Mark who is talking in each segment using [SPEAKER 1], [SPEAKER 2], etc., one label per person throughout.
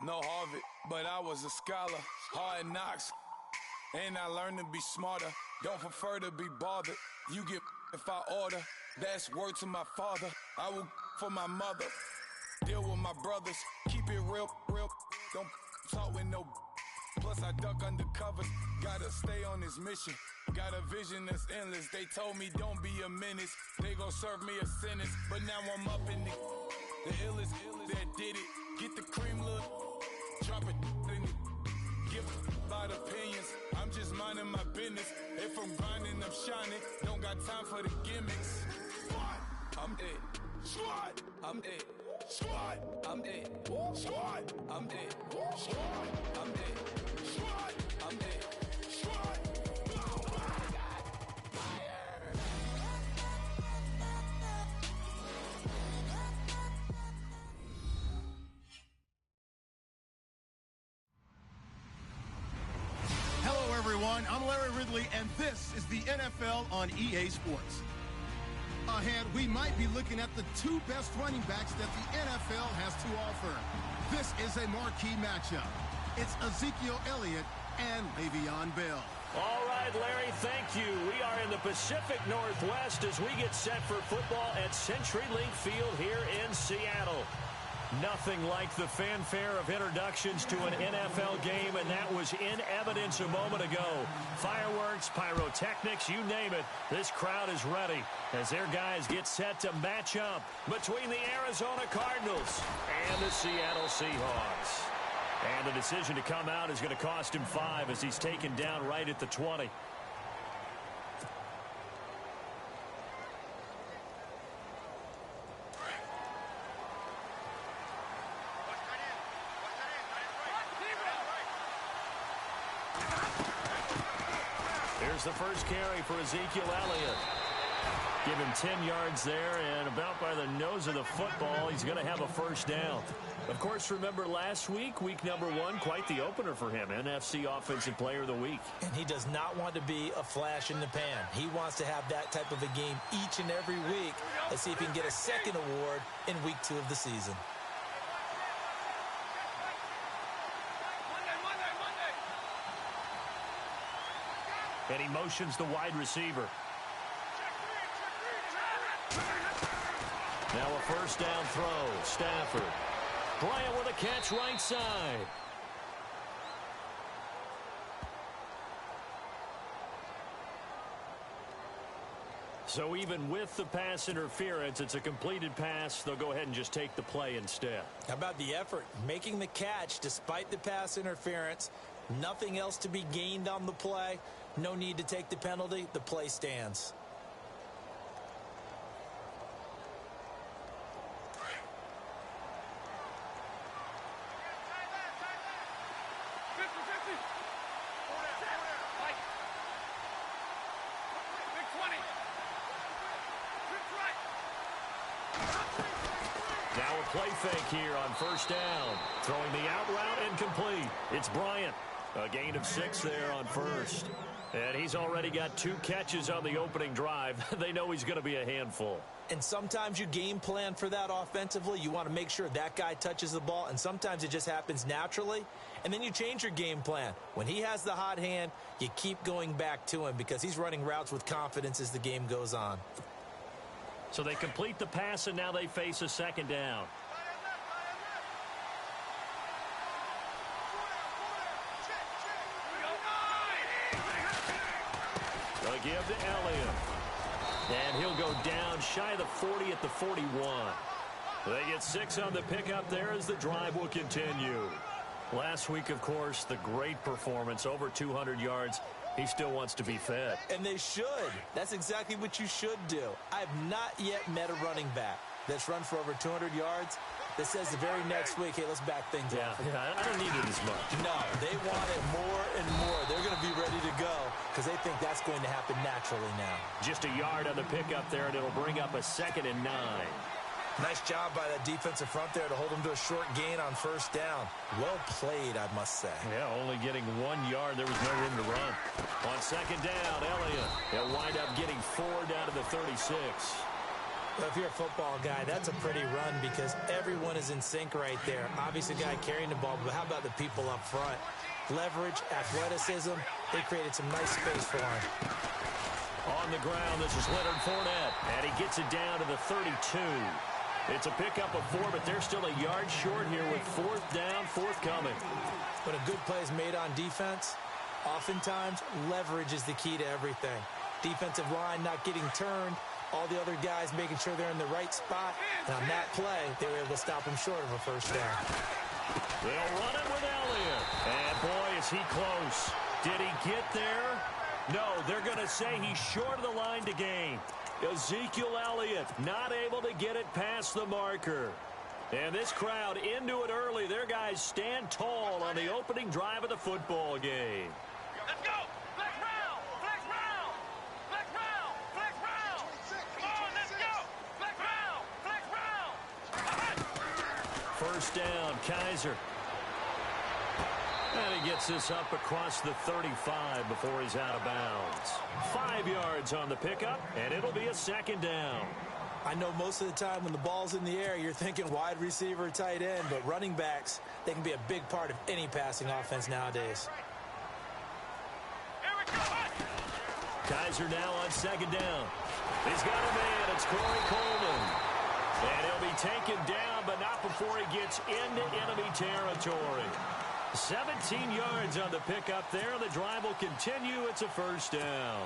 [SPEAKER 1] No Harvard, but I was a scholar. Hard knocks, and I learned to be smarter. Don't prefer to be bothered. You get if I order. That's word to my father. I will for my mother. Deal with my brothers. Keep it real. Don't talk with no. Plus I duck undercovers. Gotta stay on this mission. Got a vision that's endless. They told me don't be a menace. They gon' serve me a sentence. But now I'm up in the illest that did it. Get the cream look. Drop it in it. Give about opinions. I'm just minding my business. If I'm grinding, I'm shining. Don't got time for the gimmicks. I'm dead. Squad, I'm dead. Squad, I'm dead. Squad, I'm dead. Squad, I'm dead. Squad, I'm dead. Squad. Oh my God! Fire!
[SPEAKER 2] Hello, everyone. I'm Larry Ridley, and this is the NFL on EA Sports. Ahead, we might be looking at the two best running backs that the NFL has to offer. This is a marquee matchup. It's Ezekiel Elliott and Le'Veon Bell.
[SPEAKER 3] All right, Larry, thank you. We are in the Pacific Northwest as we get set for football at CenturyLink Field here in Seattle. Nothing like the fanfare of introductions to an NFL game, and that was in evidence a moment ago. Fireworks, pyrotechnics, you name it. This crowd is ready as their guys get set to match up between the Arizona Cardinals and the Seattle Seahawks. And the decision to come out is going to cost him 5 as he's taken down right at the 20. Here's the first carry for Ezekiel Elliott. Give him 10 yards there, and about by the nose of the football, he's going to have a first down. Of course, remember last week, week number 1, quite the opener for him, NFC Offensive Player of the Week.
[SPEAKER 4] And he does not want to be a flash in the pan. He wants to have that type of a game each and every week. Let's see if he can get a second award in week 2 of the season.
[SPEAKER 3] And he motions the wide receiver. Now a first down throw. Stafford. Bryant with a catch right side. So even with the pass interference, it's a completed pass. They'll go ahead and just take the play instead.
[SPEAKER 4] How about the effort? Making the catch despite the pass interference. Nothing else to be gained on the play. No need to take the penalty. The play stands.
[SPEAKER 3] Now a play fake here on first down. Throwing the out route incomplete. It's Bryant. A gain of 6 there on first. And he's already got 2 catches on the opening drive. They know he's going to be a handful.
[SPEAKER 4] And sometimes you game plan for that offensively. You want to make sure that guy touches the ball, and sometimes it just happens naturally. And then you change your game plan. When he has the hot hand, you keep going back to him because he's running routes with confidence as the game goes on.
[SPEAKER 3] So they complete the pass, and now they face a second down. They'll give to Elliott. And he'll go down shy of the 40 at the 41. They get 6 on the pickup there as the drive will continue. Last week, of course, the great performance, over 200 yards. He still wants to be fed.
[SPEAKER 4] And they should. That's exactly what you should do. I've not yet met a running back that's run for over 200 yards that says the very next week, hey, let's back things up.
[SPEAKER 3] Yeah, I don't need it as much.
[SPEAKER 4] No, they want it more and more. They're going to be ready to go because they think that's going to happen naturally now.
[SPEAKER 3] Just a yard on the pickup there, and it'll bring up a 2nd and 9.
[SPEAKER 4] Nice job by that defensive front there to hold him to a short gain on first down. Well played, I must say.
[SPEAKER 3] Yeah, only getting 1 yard. There was no room to run. On second down, Elliott. He'll wind up getting 4 down to the 36.
[SPEAKER 4] Well, if you're a football guy, that's a pretty run because everyone is in sync right there. Obviously, the guy carrying the ball, but how about the people up front? Leverage, athleticism, they created some nice space for him.
[SPEAKER 3] On the ground, this is Leonard Fournette, and he gets it down to the 32. It's a pickup of 4, but they're still a yard short here with 4th down, forthcoming.
[SPEAKER 4] When a good play is made on defense, oftentimes leverage is the key to everything. Defensive line not getting turned, all the other guys making sure they're in the right spot, and on that play, they were able to stop him short of a first down.
[SPEAKER 3] They'll run it with Elliott, and boy, is he close. Did he get there? No, they're going to say he's short of the line to gain. Ezekiel Elliott not able to get it past the marker. And this crowd into it early. Their guys stand tall on the opening drive of the football game.
[SPEAKER 5] Let's go! Flex round! Flex round! Flex round! Flex round! Come on, let's go! Flex round! Flex round!
[SPEAKER 3] First down, Kaiser. And he gets this up across the 35 before he's out of bounds. 5 yards on the pickup, and it'll be a second down.
[SPEAKER 4] I know most of the time when the ball's in the air, you're thinking wide receiver, tight end, but running backs, they can be a big part of any passing offense nowadays.
[SPEAKER 5] Here we go!
[SPEAKER 3] Kaiser now on second down. He's got a man. It's Corey Coleman. And he'll be taken down, but not before he gets into enemy territory. 17 yards on the pickup there. The drive will continue. It's a first down.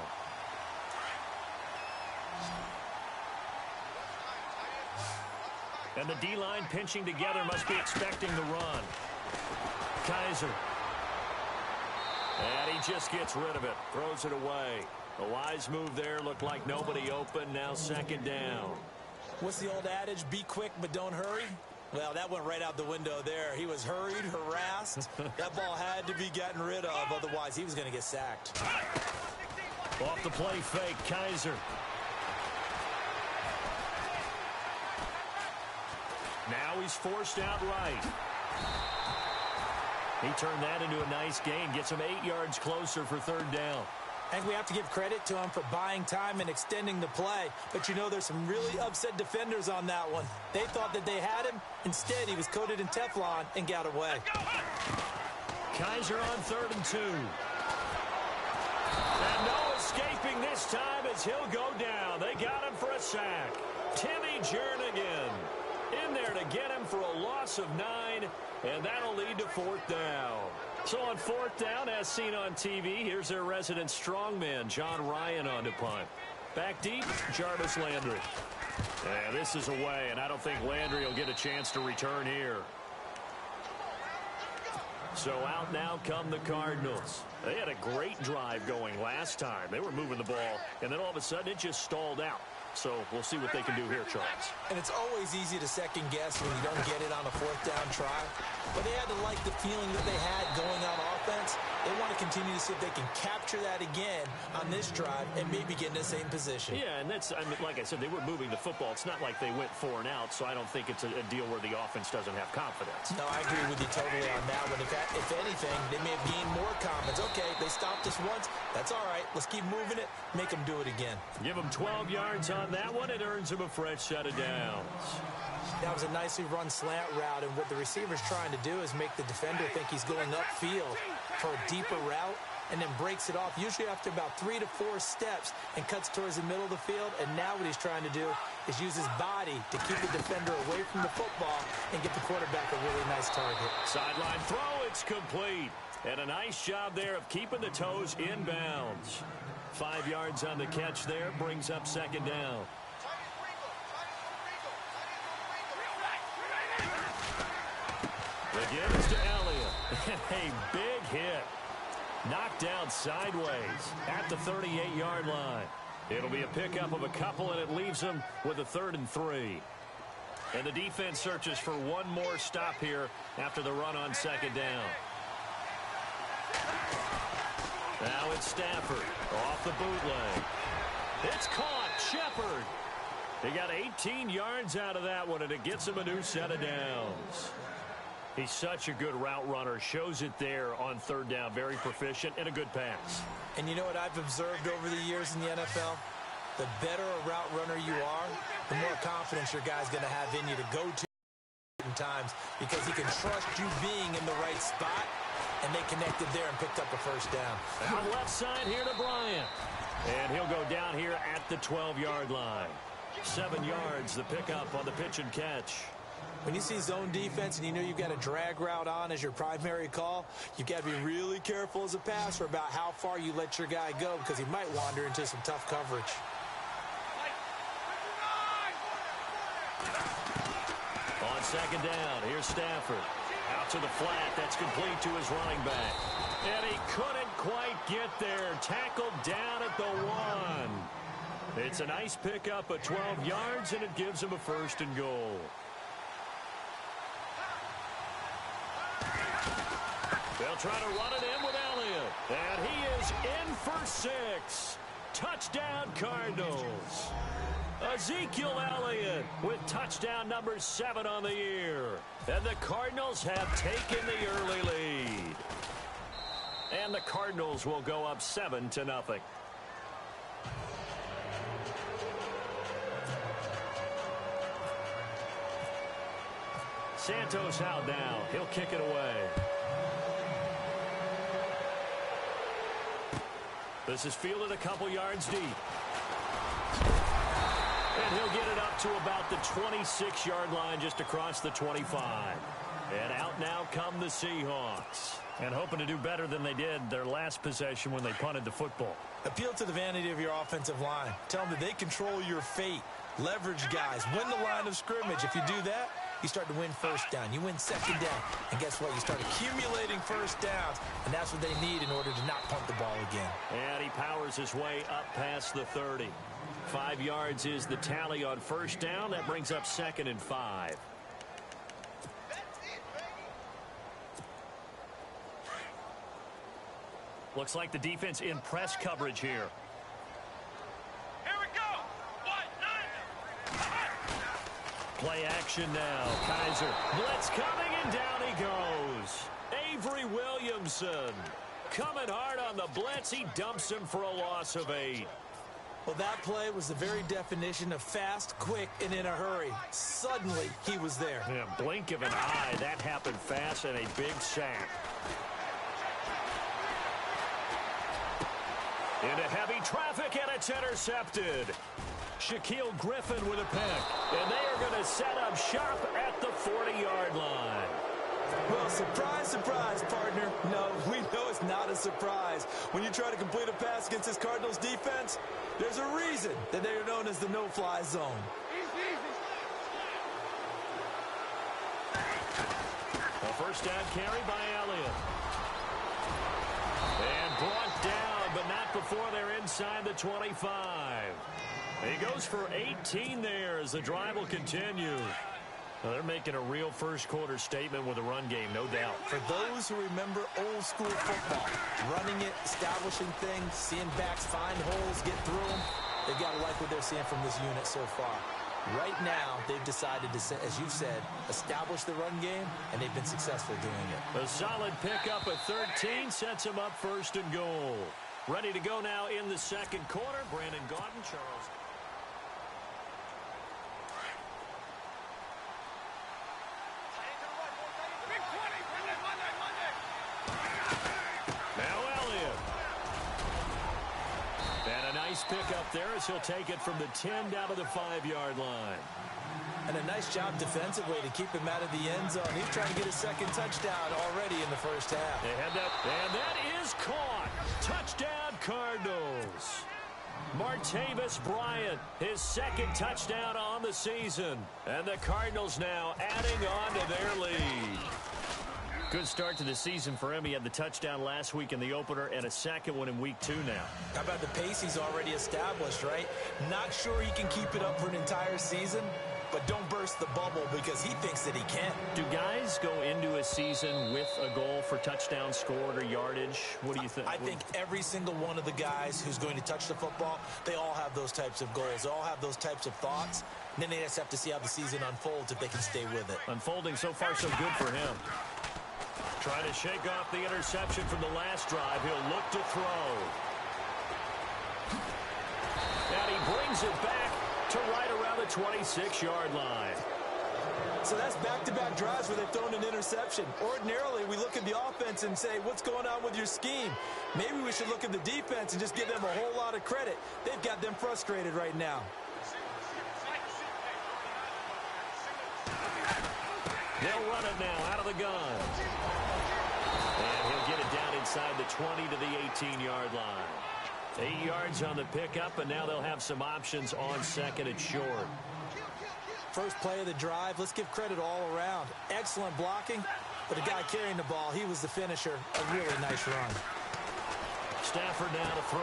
[SPEAKER 3] And the D-line pinching together must be expecting the run. Kaiser. And he just gets rid of it. Throws it away. A wise move there. Looked like nobody open. Now second down.
[SPEAKER 4] What's the old adage? Be quick, but don't hurry. Well, that went right out the window there. He was hurried, harassed. That ball had to be gotten rid of. Otherwise, he was going to get sacked.
[SPEAKER 3] Off the play fake, Kaiser. Now he's forced out right. He turned that into a nice gain. Gets him 8 yards closer for third down.
[SPEAKER 4] I think we have to give credit to him for buying time and extending the play. But, you know, there's some really upset defenders on that one. They thought that they had him. Instead, he was coated in Teflon and got away.
[SPEAKER 3] Kaiser on 3rd and 2. And no escaping this time as he'll go down. They got him for a sack. Timmy Jernigan in there to get him for a loss of 9, and that'll lead to 4th down. So on 4th down, as seen on TV, here's their resident strongman, John Ryan, on to punt. Back deep, Jarvis Landry. And this is away, and I don't think Landry will get a chance to return here. So out now come the Cardinals. They had a great drive going last time. They were moving the ball, and then all of a sudden it just stalled out. So we'll see what they can do here, Charles.
[SPEAKER 4] And it's always easy to second guess when you don't get it on a 4th down try. But they had to like the feeling that they had going on offense. They want to continue to see if they can capture that again on this drive and maybe get in the same position.
[SPEAKER 3] Yeah, and that's, I mean, like I said, they were moving the football. It's not like they went 4 and out, so I don't think it's a deal where the offense doesn't have confidence.
[SPEAKER 4] No, I agree with you totally on that one. If anything, they may have gained more confidence. Okay, they stopped us once. That's all right. Let's keep moving it. Make them do it again.
[SPEAKER 3] Give them 12 yards on that one. It earns them a fresh set of downs.
[SPEAKER 4] That was a nicely run slant route, and what the receiver's trying to do is make the defender think he's going upfield for a deeper route, and then breaks it off, usually after about 3 to 4 steps, and cuts towards the middle of the field. And now what he's trying to do is use his body to keep the defender away from the football and get the quarterback a really nice target.
[SPEAKER 3] Sideline throw, it's complete. And a nice job there of keeping the toes inbounds. 5 yards on the catch there, brings up second down. The give is to Elliott. A big hit. Knocked down sideways at the 38-yard line. It'll be a pickup of a couple, and it leaves them with a 3rd and 3. And the defense searches for one more stop here after the run on second down. Now it's Stafford off the bootleg. It's caught. Shepard. He got 18 yards out of that one, and it gets him a new set of downs. He's such a good route runner. Shows it there on 3rd down. Very proficient and a good pass.
[SPEAKER 4] And you know what I've observed over the years in the NFL? the better a route runner you are, the more confidence your guy's going to have in you to go to times, because he can trust you being in the right spot, and they connected there and picked up a first down.
[SPEAKER 3] Out left side here to Bryant. And he'll go down here at the 12-yard line. 7 yards, the pickup on the pitch and catch.
[SPEAKER 4] When you see zone defense and you know you've got a drag route on as your primary call, you've got to be really careful as a passer about how far you let your guy go, because he might wander into some tough coverage.
[SPEAKER 3] On second down, here's Stafford. Out to the flat, that's complete to his running back. And he couldn't quite get there. Tackled down at the 1. It's a nice pickup of 12 yards, and it gives him a first and goal. They'll try to run it in with Elliott. And he is in for 6. Touchdown, Cardinals. Ezekiel Elliott with touchdown number 7 on the year. And the Cardinals have taken the early lead. And the Cardinals will go up 7-0. Santos out now. He'll kick it away. This is fielded a couple yards deep. And he'll get it up to about the 26-yard line, just across the 25. And out now come the Seahawks. And hoping to do better than they did their last possession when they punted the football.
[SPEAKER 4] Appeal to the vanity of your offensive line. Tell them that they control your fate. Leverage guys. Win the line of scrimmage. If you do that, you start to win first down. You win second down. And guess what? You start accumulating first downs. And that's what they need in order to not punt the ball again.
[SPEAKER 3] And he powers his way up past the 30. 5 yards is the tally on first down. That brings up 2nd and 5. Looks like the defense in press coverage here.
[SPEAKER 5] Here we go.
[SPEAKER 3] Play action now. Kaiser. Blitz coming, and down he goes. Avery Williamson coming hard on the blitz. He dumps him for a loss of 8.
[SPEAKER 4] Well, that play was the very definition of fast, quick, and in a hurry. Suddenly, he was there.
[SPEAKER 3] In a blink of an eye, that happened fast, and a big sack. Into heavy traffic, and it's intercepted. Shaquille Griffin with a pick. And they are going to set up shop at the 40-yard line.
[SPEAKER 4] Well, surprise, surprise, partner. No, we know it's not a surprise. When you try to complete a pass against this Cardinals defense, there's a reason that they are known as the no-fly zone.
[SPEAKER 3] A first down carry by Elliott. And brought down, but not before they're inside the 25. He goes for 18 there as the drive will continue. Well, they're making a real first-quarter statement with a run game, no doubt.
[SPEAKER 4] For those who remember old-school football, running it, establishing things, seeing backs find holes, get through them, they've got to like what they're seeing from this unit so far. Right now, they've decided to, as you've said, establish the run game, and they've been successful doing it.
[SPEAKER 3] A solid pickup at 13 sets them up first and goal. Ready to go now in the second quarter. Brandon Gaudin, Charles. Now Elliott. And a nice pickup there as he'll take it from the 10 down to the 5-yard line.
[SPEAKER 4] And a nice job defensively to keep him out of the end zone. He's trying to get his second touchdown already in the first half.
[SPEAKER 3] They had that, and that is caught. Touchdown, Cardinals. Martavis Bryant, his second touchdown on the season. And the Cardinals now adding on to their lead. Good start to the season for him. He had the touchdown last week in the opener and a second one in week 2 now.
[SPEAKER 4] How about the pace he's already established, right? Not sure he can keep it up for an entire season, but don't burst the bubble because he thinks that he can.
[SPEAKER 3] Do guys go into a season with a goal for touchdown scored or yardage? What do you think?
[SPEAKER 4] I think every single one of the guys who's going to touch the football, they all have those types of goals. They all have those types of thoughts. And then they just have to see how the season unfolds if they can stay with it.
[SPEAKER 3] Unfolding so far so good for him. Trying to shake off the interception from the last drive. He'll look to throw. And he brings brings it back to right around the 26-yard line.
[SPEAKER 4] So that's back-to-back drives where they've thrown an interception. Ordinarily, we look at the offense and say, what's going on with your scheme? Maybe we should look at the defense and just give them a whole lot of credit. They've got them frustrated right now.
[SPEAKER 3] They'll run it now out of the gun. And he'll get it down inside the 20 to the 18-yard line. 8 yards on the pickup, and now they'll have some options on second and short.
[SPEAKER 4] First play of the drive, let's give credit all around. Excellent blocking, but the guy carrying the ball, he was the finisher. A really nice run.
[SPEAKER 3] Stafford now to throw.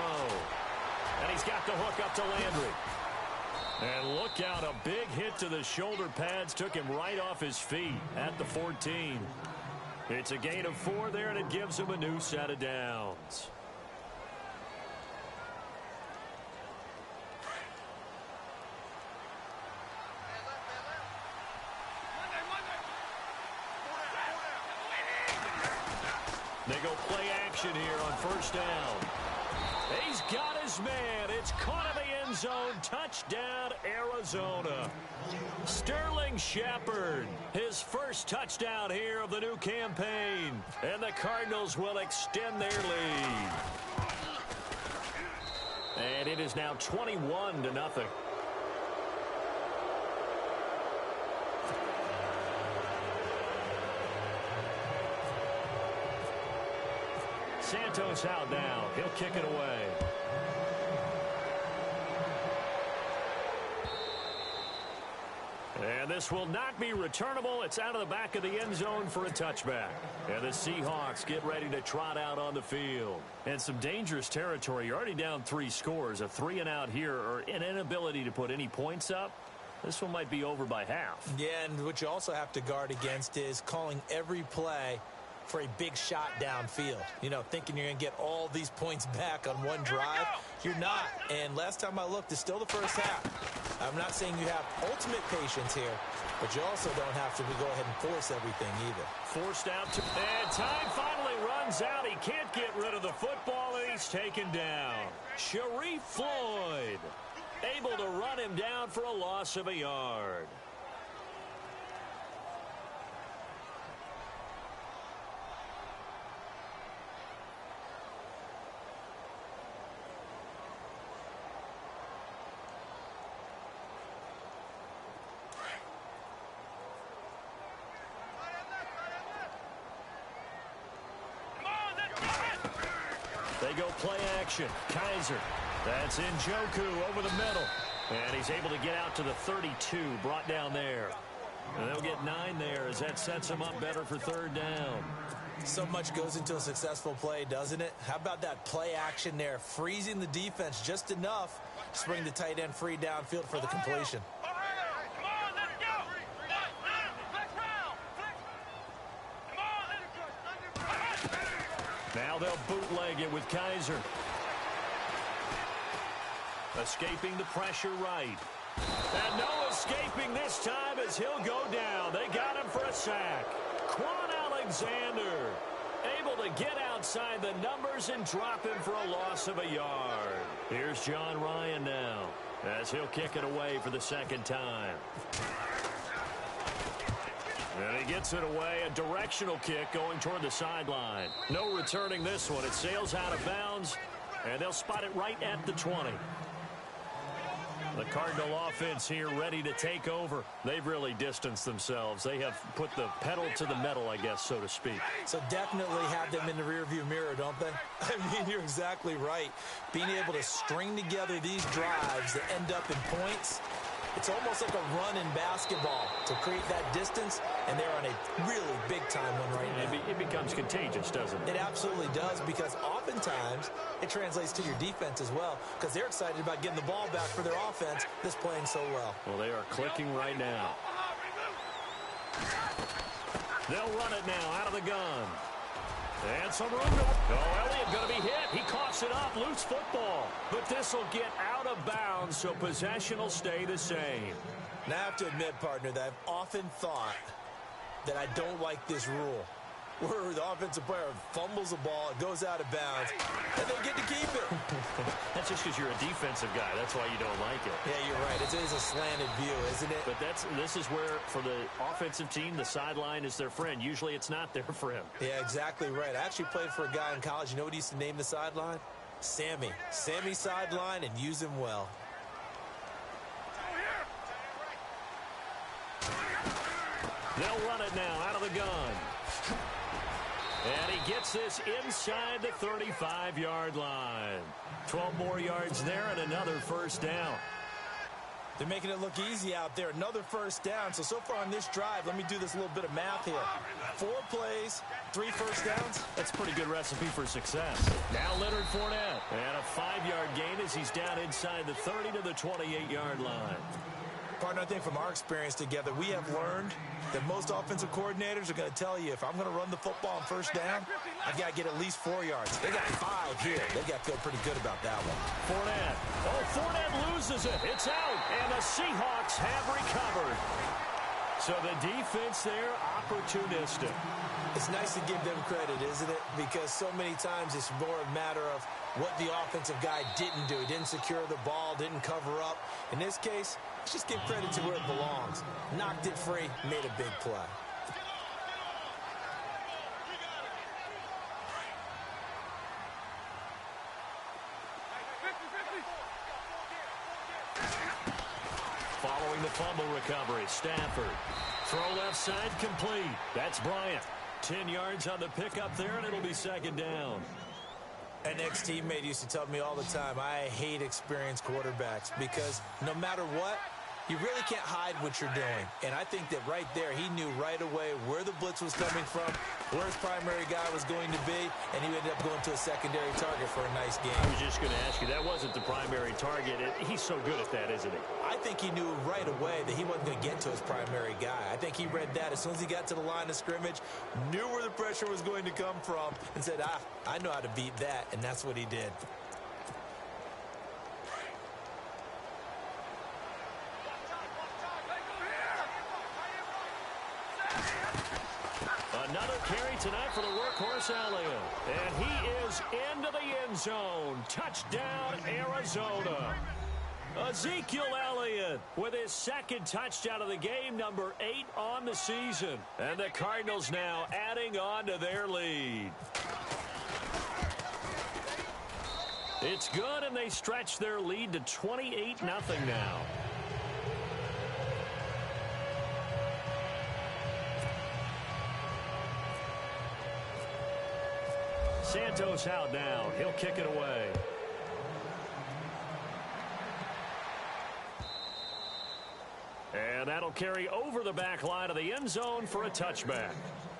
[SPEAKER 3] And he's got the hook up to Landry. And look out, a big hit to the shoulder pads took him right off his feet at the 14. It's a gain of 4 there, and it gives him a new set of downs. They go play action here on first down. He's got his man. It's caught in the end zone. Touchdown, Arizona. Sterling Shepard, his first touchdown here of the new campaign. And the Cardinals will extend their lead. And it is now 21-0. Santos out now. He'll kick it away. And this will not be returnable. It's out of the back of the end zone for a touchback. And the Seahawks get ready to trot out on the field. And some dangerous territory. You're already down 3 scores. A 3-and-out here, or an inability to put any points up. This one might be over by half.
[SPEAKER 4] Yeah, and what you also have to guard against is calling every play for a big shot downfield. You know, thinking you're going to get all these points back on one drive. You're not. And last time I looked, it's still the first half. I'm not saying you have ultimate patience here, but you also don't have to go ahead and force everything either.
[SPEAKER 3] Forced out. And time finally runs out. He can't get rid of the football, and he's taken down. Sharif Floyd able to run him down for a loss of a yard. They go play action. Kaiser. That's Njoku over the middle. And he's able to get out to the 32, brought down there. And they'll get 9 there as that sets him up better for third down.
[SPEAKER 4] So much goes into a successful play, doesn't it? How about that play action there? Freezing the defense just enough to bring the tight end free downfield for the completion.
[SPEAKER 3] Now they'll bootleg it with Kaiser. Escaping the pressure right. And no escaping this time as he'll go down. They got him for a sack. Quan Alexander able to get outside the numbers and drop him for a loss of a yard. Here's John Ryan now as he'll kick it away for the second time. And he gets it away, a directional kick going toward the sideline. No returning this one. It sails out of bounds, and they'll spot it right at the 20. The Cardinal offense here ready to take over. They've really distanced themselves. They have put the pedal to the metal, I guess, so to speak.
[SPEAKER 4] So definitely have them in the rearview mirror, don't they? I mean, you're exactly right. Being able to string together these drives that end up in points, it's almost like a run in basketball to create that distance, and they're on a really big-time one right now.
[SPEAKER 3] It becomes contagious, doesn't it?
[SPEAKER 4] It absolutely does, because oftentimes it translates to your defense as well, because they're excited about getting the ball back for their offense that's playing so well.
[SPEAKER 3] Well, they are clicking right now. They'll run it now out of the gun. And some room to... Oh, Elliott going to be hit. He coughs it up. Loose football. But this will get out of bounds, so possession will stay the same.
[SPEAKER 4] Now, I have to admit, partner, that I've often thought that I don't like this rule. where the offensive player fumbles the ball, it goes out of bounds, and they get to keep it.
[SPEAKER 3] That's just because you're a defensive guy. That's why you don't like it.
[SPEAKER 4] Yeah, you're right. It is a slanted view, isn't it?
[SPEAKER 3] But this is where, for the offensive team, the sideline is their friend. Usually it's not their friend.
[SPEAKER 4] Yeah, exactly right. I actually played for a guy in college. You know what he used to name the sideline? Sammy. Sammy sideline, and use him well.
[SPEAKER 3] They'll run it now out of the gun. And he gets this inside the 35-yard line. 12 more yards there and another first down.
[SPEAKER 4] They're making it look easy out there. Another first down. So far on this drive, let me do this little bit of math here. 4 plays, 3 first downs.
[SPEAKER 3] That's a pretty good recipe for success. Now Leonard Fournette. And a 5-yard gain as he's down inside the 30 to the 28-yard line.
[SPEAKER 4] Partner, I think from our experience together, we have learned that most offensive coordinators are going to tell you, if I'm going to run the football on first down, I've got to get at least 4 yards. They got 5 here. They got to feel pretty good about that one.
[SPEAKER 3] Fournette. Oh, Fournette loses it. It's out. And the Seahawks have recovered. So the defense there, opportunistic.
[SPEAKER 4] It's nice to give them credit, isn't it? Because so many times it's more a matter of what the offensive guy didn't do. He didn't secure the ball, didn't cover up. In this case, let's just give credit to where it belongs. Knocked it free, made a big play.
[SPEAKER 3] Following the fumble recovery, Stafford. Throw left side complete. That's Bryant. 10 yards on the pickup there, and it'll be second down.
[SPEAKER 4] An ex-teammate used to tell me all the time, I hate experienced quarterbacks because no matter what, you really can't hide what you're doing. And I think that right there, he knew right away where the blitz was coming from, where his primary guy was going to be, and he ended up going to a secondary target for a nice game.
[SPEAKER 3] I was just going to ask you, that wasn't the primary target. He's so good at that, isn't he?
[SPEAKER 4] I think he knew right away that he wasn't going to get to his primary guy. I think he read that as soon as he got to the line of scrimmage, knew where the pressure was going to come from, and said, I know how to beat that, and that's what he did.
[SPEAKER 3] Another carry tonight for the workhorse Elliott. And he is into the end zone. Touchdown, Arizona. Ezekiel Elliott with his second touchdown of the game, number 8 on the season. And the Cardinals now adding on to their lead. It's good, and they stretch their lead to 28-0 now. Santos out now. He'll kick it away. And that'll carry over the back line of the end zone for a touchback.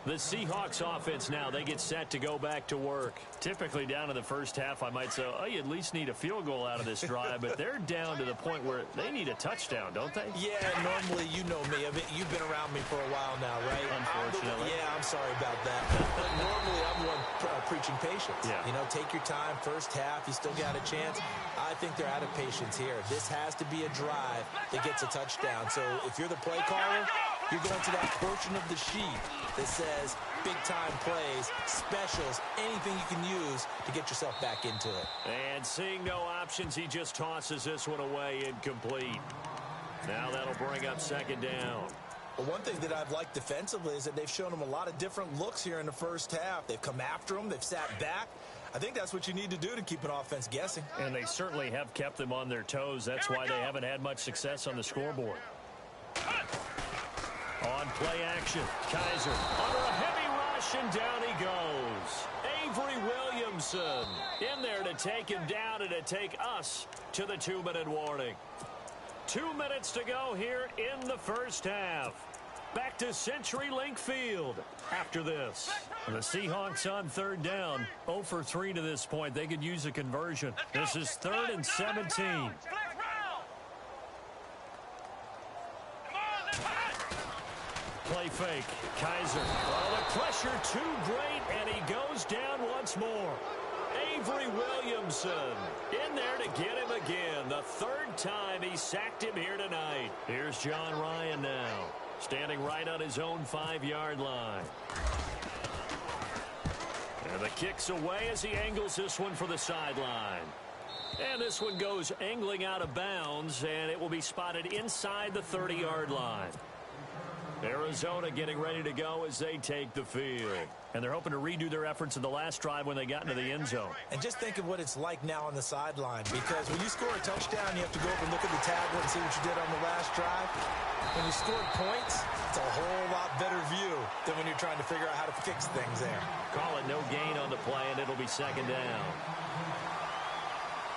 [SPEAKER 3] The Seahawks offense now, they get set to go back to work. Typically down in the first half, I might say, oh, you at least need a field goal out of this drive, but they're down to the point where they need a touchdown, don't they?
[SPEAKER 4] Yeah, normally, you know me. I mean, you've been around me for a while now, right?
[SPEAKER 3] Unfortunately.
[SPEAKER 4] Yeah, I'm sorry about that. But normally, I'm one preaching patience.
[SPEAKER 3] Yeah.
[SPEAKER 4] You know, take your time, first half, you still got a chance. I think they're out of patience here. This has to be a drive that gets a touchdown. So if you're the play caller, you're going to that portion of the sheet that says big-time plays, specials, anything you can use to get yourself back into it.
[SPEAKER 3] And seeing no options, he just tosses this one away incomplete. Now that'll bring up second down.
[SPEAKER 4] Well, one thing that I've liked defensively is that they've shown him a lot of different looks here in the first half. They've come after him. They've sat back. I think that's what you need to do to keep an offense guessing.
[SPEAKER 3] And they certainly have kept them on their toes. That's why they haven't had much success on the scoreboard. On play action, Kaiser under a heavy rush, and down he goes. Avery Williamson in there to take him down and to take us to the 2-minute warning. 2 minutes to go here in the first half. Back to CenturyLink Field after this. The Seahawks on third down. 0 for 3 to this point. They could use a conversion. This is 3rd and 17. Play fake. Kaiser. Oh, the pressure too great, and he goes down once more. Avery Williamson in there to get him again. The 3rd time he sacked him here tonight. Here's John Ryan now, standing right on his own 5-yard line. And the kick's away as he angles this one for the sideline. And this one goes angling out of bounds, and it will be spotted inside the 30-yard line. Arizona getting ready to go as they take the field. And they're hoping to redo their efforts in the last drive when they got into the end zone.
[SPEAKER 4] And just think of what it's like now on the sideline, because when you score a touchdown, you have to go over and look at the tablet and see what you did on the last drive. When you scored points, it's a whole lot better view than when you're trying to figure out how to fix things there.
[SPEAKER 3] Call it no gain on the play, and it'll be second down.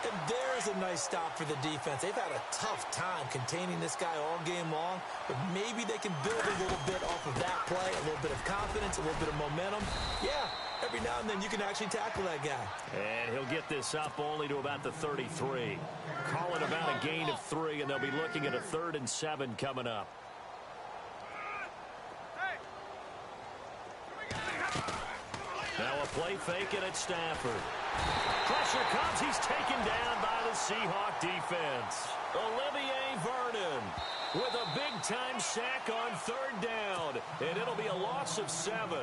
[SPEAKER 4] And there's a nice stop for the defense. They've had a tough time containing this guy all game long, but maybe they can build a little bit off of that play, a little bit of confidence, a little bit of momentum. Yeah, every now and then you can actually tackle that guy.
[SPEAKER 3] And he'll get this up only to about the 33. Call it about a gain of 3, and they'll be looking at a 3rd and 7 coming up. Now a play fake, and it's Stafford. Pressure comes. He's taken down by the Seahawk defense. Olivier Vernon with a big-time sack on 3rd down, and it'll be a loss of 7.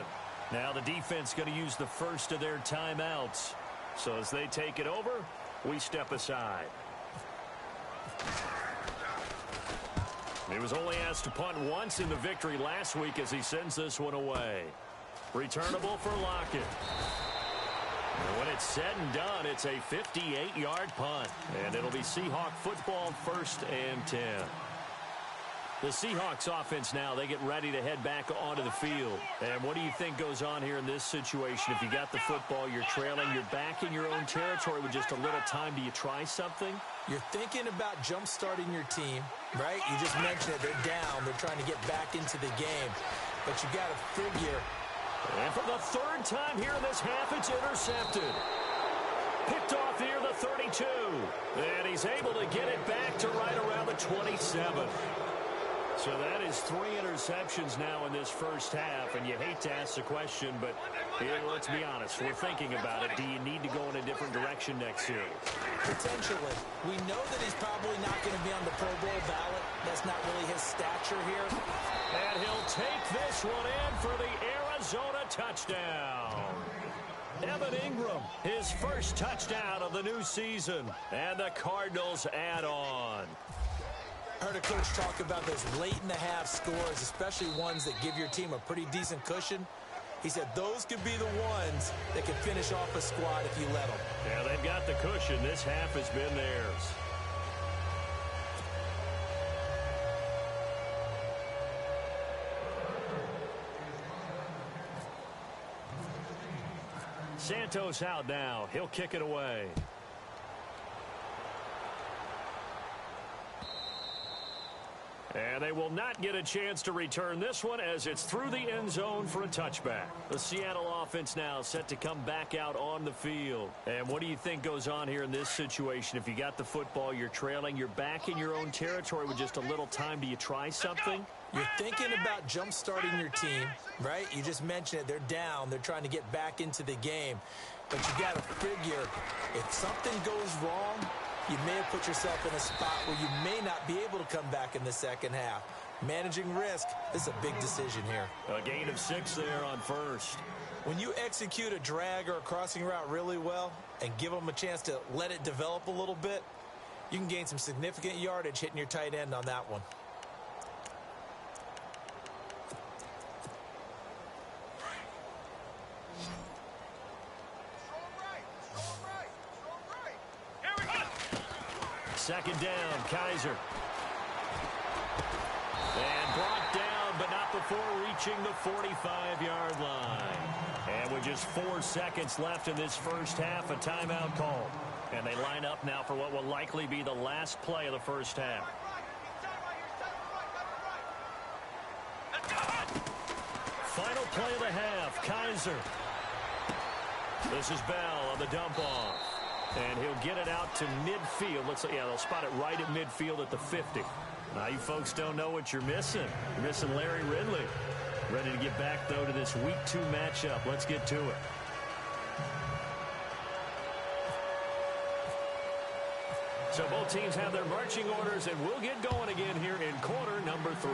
[SPEAKER 3] Now the defense going to use the first of their timeouts. So as they take it over, we step aside. He was only asked to punt once in the victory last week as he sends this one away. Returnable for Lockett. And when it's said and done, it's a 58-yard punt. And it'll be Seahawk football, 1st and 10. The Seahawks offense now, they get ready to head back onto the field. And what do you think goes on here in this situation? If you got the football, you're trailing, you're back in your own territory with just a little time. Do you try something?
[SPEAKER 4] You're thinking about jump-starting your team, right? You just mentioned it. They're down. They're trying to get back into the game. But you got to figure.
[SPEAKER 3] And for the 3rd time here in this half, it's intercepted. Picked off here, the 32. And he's able to get it back to right around the 27. So that is 3 interceptions now in this first half. And you hate to ask the question, but here, let's be honest. We're thinking about it. Do you need to go in a different direction next year?
[SPEAKER 4] Potentially. We know that he's probably not going to be on the Pro Bowl ballot. That's not really his stature here.
[SPEAKER 3] And he'll take this one in for the Arizona touchdown. Evan Ingram, his first touchdown of the new season. And the Cardinals add on.
[SPEAKER 4] I heard a coach talk about those late-in-the-half scores, especially ones that give your team a pretty decent cushion. He said those could be the ones that can finish off a squad if you let them.
[SPEAKER 3] Yeah, they've got the cushion. This half has been theirs. Santos out now. He'll kick it away. And they will not get a chance to return this one as it's through the end zone for a touchback. The Seattle offense now set to come back out on the field. And what do you think goes on here in this situation? If you got the football, you're trailing, you're back in your own territory with just a little time. Do you try something?
[SPEAKER 4] You're thinking about jump-starting your team, right? You just mentioned it. They're down. They're trying to get back into the game. But you got to figure, if something goes wrong, you may have put yourself in a spot where you may not be able to come back in the second half. Managing risk, this is a big decision here.
[SPEAKER 3] A gain of 6 there on first.
[SPEAKER 4] When you execute a drag or a crossing route really well and give them a chance to let it develop a little bit, you can gain some significant yardage hitting your tight end on that one.
[SPEAKER 3] Second down, Kaiser. And brought down, but not before reaching the 45-yard line. And with just 4 seconds left in this first half, a timeout call. And they line up now for what will likely be the last play of the first half. Final play of the half, Kaiser. This is Bell on the dump-off. And he'll get it out to midfield. Looks like, yeah, they'll spot it right at midfield at the 50. Now you folks don't know what you're missing. You're missing Larry Ridley. Ready to get back, though, to this Week 2 matchup. Let's get to it. So both teams have their marching orders, and we'll get going again here in quarter number 3.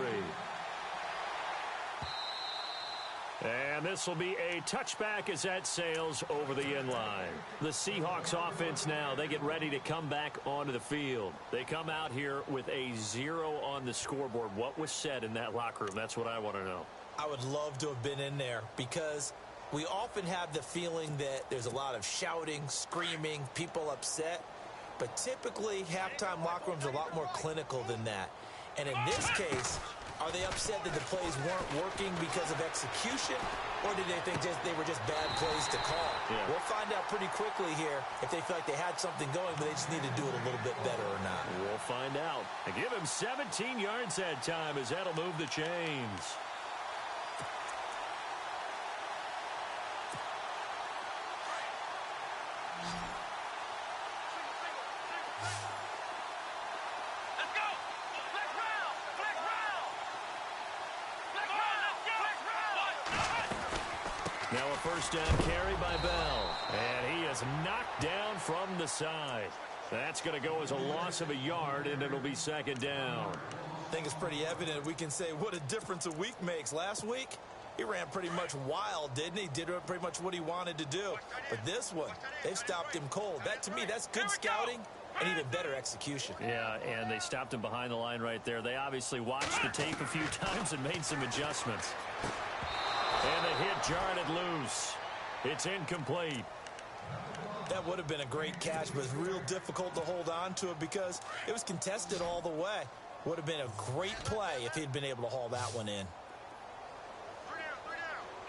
[SPEAKER 3] And this will be a touchback as that sails over the end line. The Seahawks offense now, they get ready to come back onto the field. They come out here with a 0 on the scoreboard. What was said in that locker room? That's what I want to know.
[SPEAKER 4] I would love to have been in there because we often have the feeling that there's a lot of shouting, screaming, people upset. But typically, halftime locker rooms are a lot more clinical than that. And in this case, are they upset that the plays weren't working because of execution, or did they think they were just bad plays to call?
[SPEAKER 3] Yeah.
[SPEAKER 4] We'll find out pretty quickly here if they feel like they had something going, but they just need to do it a little bit better or not.
[SPEAKER 3] We'll find out. And give him 17 yards that time as that'll move the chains. Now a first down carry by Bell. And he is knocked down from the side. That's going to go as a loss of a yard, and it'll be second down.
[SPEAKER 4] I think it's pretty evident. We can say what a difference a week makes. Last week, he ran pretty much wild, didn't he? Did pretty much what he wanted to do. But this one, they've stopped him cold. That, to me, that's good scouting and even better execution.
[SPEAKER 3] Yeah, and they stopped him behind the line right there. They obviously watched the tape a few times and made some adjustments. And the hit jarred it loose. It's incomplete.
[SPEAKER 4] That would have been a great catch, but it's real difficult to hold on to it because it was contested all the way. Would have been a great play if he'd been able to haul that one in.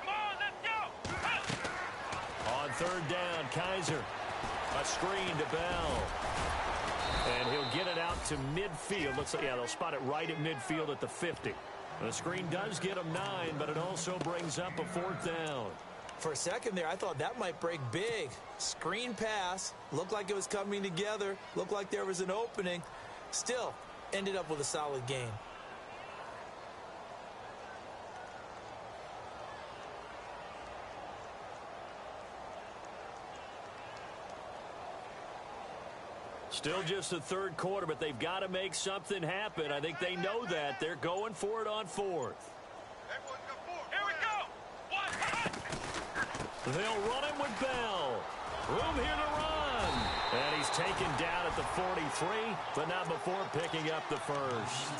[SPEAKER 5] Come on, let's go.
[SPEAKER 3] On third down, Kaiser. A screen to Bell. And he'll get it out to midfield. Looks like, yeah, they'll spot it right at midfield at the 50. The screen does get him 9, but it also brings up a fourth down.
[SPEAKER 4] For a second there, I thought that might break big. Screen pass. Looked like it was coming together. Looked like there was an opening. Still, ended up with a solid gain.
[SPEAKER 3] Still just the third quarter, but they've got to make something happen. I think they know that. They're going for it on fourth.
[SPEAKER 5] Here we go.
[SPEAKER 3] They'll run him with Bell. Room here to run. And he's taken down at the 43, but not before picking up the first.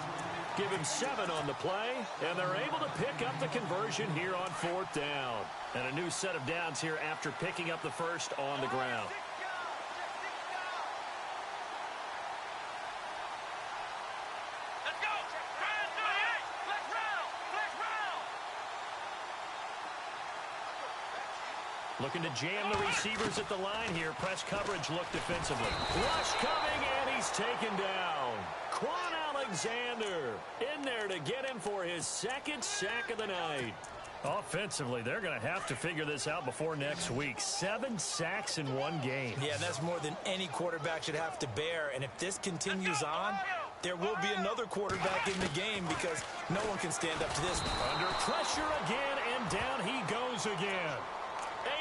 [SPEAKER 3] Give him 7 on the play, and they're able to pick up the conversion here on fourth down. And a new set of downs here after picking up the first on the ground. Looking to jam the receivers at the line here. Press coverage look defensively. Rush coming, and he's taken down. Quan Alexander in there to get him for his second sack of the night. Offensively, they're going to have to figure this out before next week. 7 sacks in one game.
[SPEAKER 4] Yeah, that's more than any quarterback should have to bear. And if this continues on, there will be another quarterback in the game because no one can stand up to this.
[SPEAKER 3] Under pressure again, and down he goes again.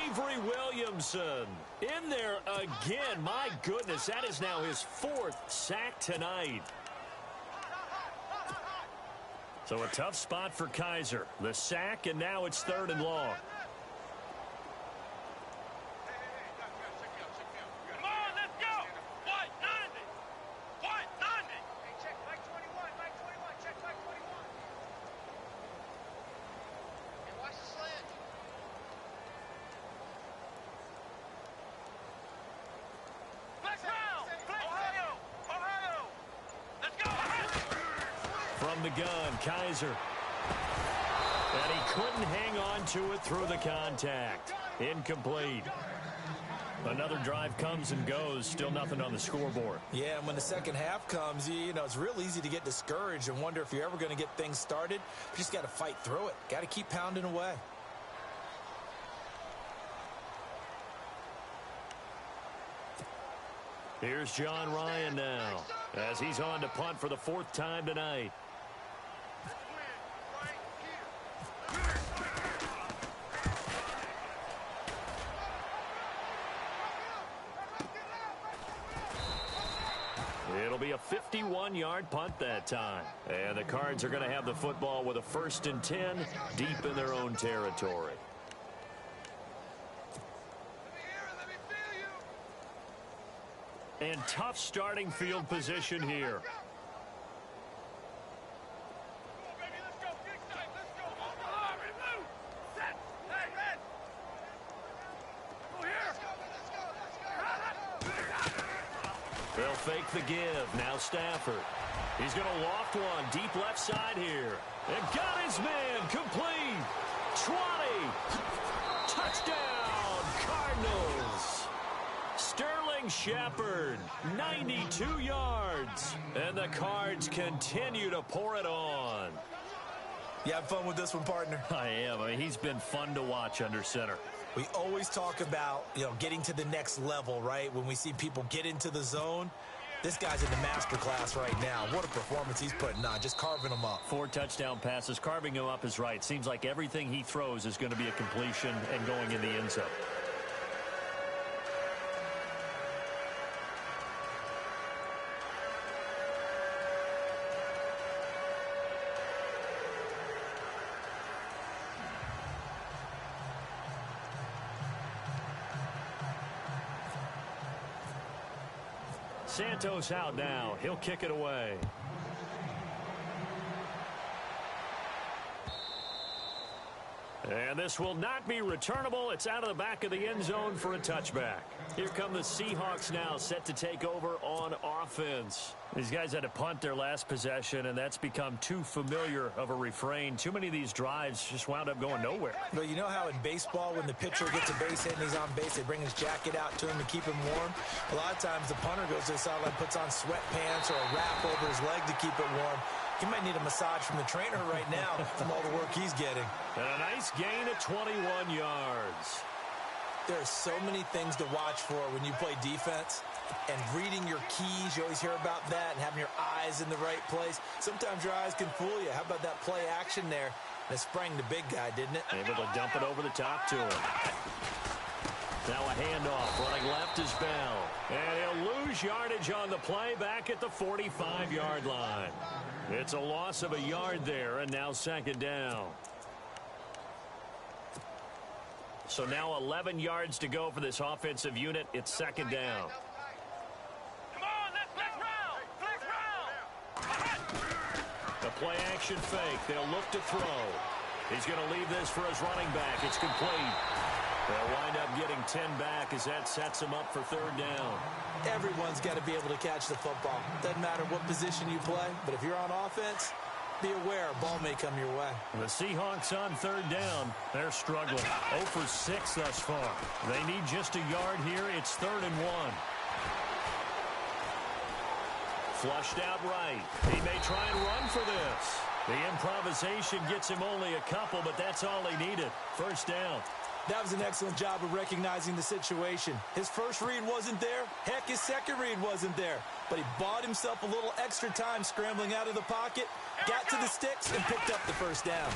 [SPEAKER 3] Avery Williamson in there again. My goodness, that is now his 4th sack tonight. So a tough spot for Kaiser. The sack, and now it's 3rd and long.
[SPEAKER 5] Come on, let's go. White 90. White 90. Hey, check Mike 21. Mike 21. Check Mike 21. Hey, watch the slant. Flex round. Ohio. Ohio. Let's go.
[SPEAKER 3] From the gun, Kaiser. And he couldn't hang on to it through the contact. Incomplete. Another drive comes and goes. Still nothing on the scoreboard.
[SPEAKER 4] Yeah, and when the second half comes, you know, it's real easy to get discouraged and wonder if you're ever going to get things started. You just got to fight through it. Got to keep pounding away.
[SPEAKER 3] Here's John Ryan now as he's on to punt for the 4th time tonight. It'll be a 51-yard punt that time. And the Cards are going to have the football with a 1st and 10 deep in their own territory. And tough starting field position here. They'll fake the give. Now Stafford. He's going to loft one deep left side here. And got his man complete. 20. Touchdown, Cardinals. Sterling Shepard, 92 yards. And the Cards continue to pour it on.
[SPEAKER 4] You have fun with this one, partner?
[SPEAKER 3] I am. I mean, he's been fun to watch under center.
[SPEAKER 4] We always talk about, getting to the next level, right? When we see people get into the zone, this guy's in the master class right now. What a performance he's putting on, just carving them up.
[SPEAKER 3] 4 touchdown passes. Carving him up is right. Seems like everything he throws is going to be a completion and going in the end zone. Santos out now. He'll kick it away. And this will not be returnable. It's out of the back of the end zone for a touchback. Here come the Seahawks now, set to take over on offense. These guys had to punt their last possession, and that's become too familiar of a refrain. Too many of these drives just wound up going nowhere.
[SPEAKER 4] But you know how in baseball, when the pitcher gets a base hit and he's on base, they bring his jacket out to him to keep him warm? A lot of times the punter goes to the sideline, puts on sweatpants or a wrap over his leg to keep it warm. He might need a massage from the trainer right now from all the work he's getting.
[SPEAKER 3] And a nice gain of 21 yards.
[SPEAKER 4] There are so many things to watch for when you play defense. And reading your keys, you always hear about that, and having your eyes in the right place. Sometimes your eyes can fool you. How about that play action there? And it sprang the big guy, didn't it?
[SPEAKER 3] Able to dump it over the top to him. Now a handoff. Running left is Bell. And he'll lose yardage on the play back at the 45-yard line. It's a loss of a yard there, and now 2nd down. So now 11 yards to go for this offensive unit. It's 2nd down.
[SPEAKER 5] Come on, let's round.
[SPEAKER 3] The play action fake. They'll look to throw. He's going to leave this for his running back. It's complete. They'll wind up getting 10 back as that sets him up for 3rd down.
[SPEAKER 4] Everyone's got to be able to catch the football. Doesn't matter what position you play, but if you're on offense, be aware a ball may come your way.
[SPEAKER 3] The Seahawks on 3rd down. They're struggling. 0 for 6 thus far. They need just a yard here. It's 3rd and 1. Flushed out right. He may try and run for this. The improvisation gets him only a couple, but that's all he needed. 1st down.
[SPEAKER 4] That was an excellent job of recognizing the situation. His first read wasn't there. Heck, his second read wasn't there. But he bought himself a little extra time scrambling out of the pocket, got to the sticks, and picked up the 1st down.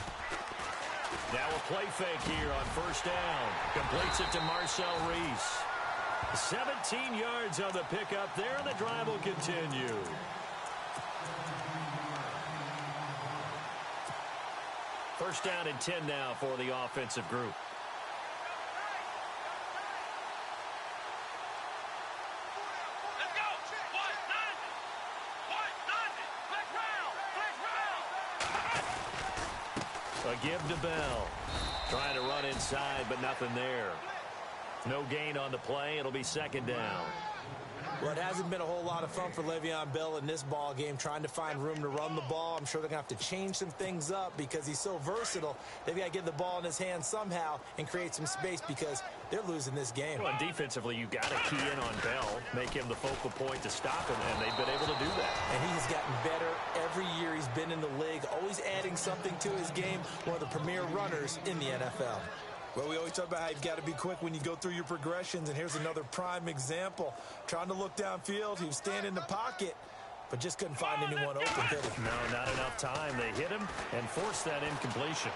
[SPEAKER 3] Now a play fake here on 1st down. Completes it to Marcel Reese. 17 yards on the pickup there, and the drive will continue. First down and 10 now for the offensive group.
[SPEAKER 5] Let's go.
[SPEAKER 3] A give to Bell. Trying to run inside, but nothing there. No gain on the play. It'll be 2nd down.
[SPEAKER 4] Well, it hasn't been a whole lot of fun for Le'Veon Bell in this ball game, trying to find room to run the ball. I'm sure they're going to have to change some things up because he's so versatile. They've got to get the ball in his hands somehow and create some space because they're losing this game.
[SPEAKER 3] Well, defensively, you've got to key in on Bell, make him the focal point to stop him, and they've been able to do that.
[SPEAKER 4] And he has gotten better every year he's been in the league, always adding something to his game, one of the premier runners in the NFL. Well, we always talk about how you've got to be quick when you go through your progressions, and here's another prime example. Trying to look downfield, he was standing in the pocket, but just couldn't find anyone open, could he?
[SPEAKER 3] No, not enough time. They hit him and forced that incompletion.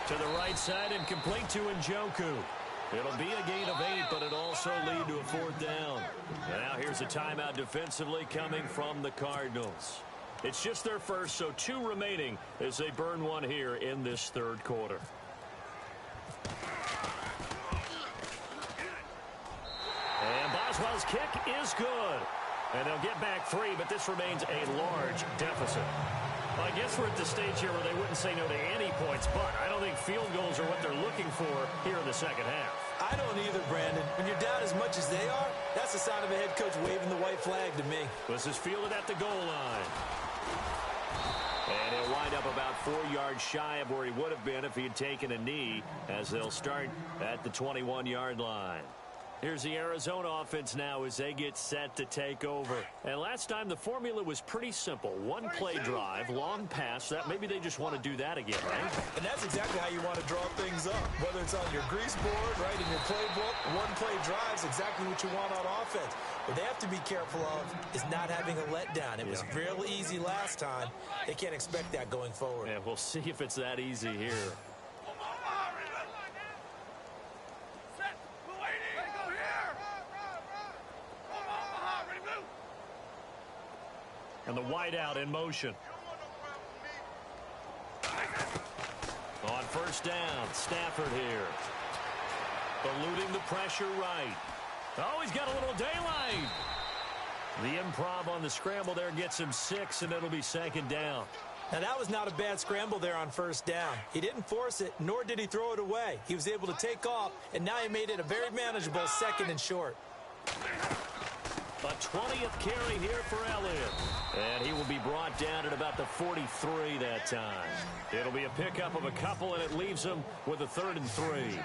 [SPEAKER 3] To the right side and complete to Njoku. It'll be a gain of 8, but it also lead to a 4th down. Now here's a timeout defensively coming from the Cardinals. It's just their first, so 2 remaining as they burn one here in this 3rd quarter. And Boswell's kick is good. And they'll get back 3, but this remains a large deficit. Well, I guess we're at the stage here where they wouldn't say no to any points, but I don't think field goals are what they're looking for here in the second half.
[SPEAKER 4] I don't either, Brandon. When you're down as much as they are, that's the sign of a head coach waving the white flag to me.
[SPEAKER 3] This is fielded at the goal line. And he'll wind up about 4 yards shy of where he would have been if he had taken a knee, as they'll start at the 21-yard line. Here's the Arizona offense now as they get set to take over. And last time the formula was pretty simple. 1 play drive, long pass. That maybe they just want to do that again, right?
[SPEAKER 4] And that's exactly how you want to draw things up. Whether it's on your grease board, right, in your playbook, 1 play drive is exactly what you want on offense. What they have to be careful of is not having a letdown. It was real easy last time. They can't expect that going forward.
[SPEAKER 3] Yeah, we'll see if it's that easy here. And the wideout in motion. On 1st down, Stafford here. Eluding the pressure right. Oh, he's got a little daylight. The improv on the scramble there gets him 6, and it'll be 2nd down.
[SPEAKER 4] Now, that was not a bad scramble there on 1st down. He didn't force it, nor did he throw it away. He was able to take off, and now he made it a very manageable 2nd and short.
[SPEAKER 3] A 20th carry here for Elliott. And he will be brought down at about the 43 that time. It'll be a pickup of a couple, and it leaves him with a 3rd and 3.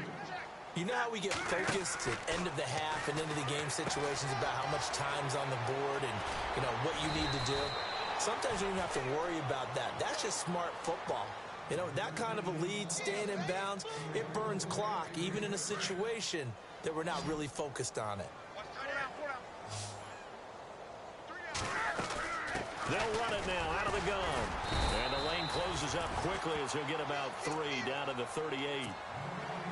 [SPEAKER 4] You know how we get focused at end of the half and into the game situations about how much time's on the board and, you know, what you need to do? Sometimes you don't have to worry about that. That's just smart football. You know, that kind of a lead, staying in bounds, it burns clock, even in a situation that we're not really focused on it.
[SPEAKER 3] They'll run it now out of the gun. And the lane closes up quickly as he'll get about 3 down to the 38.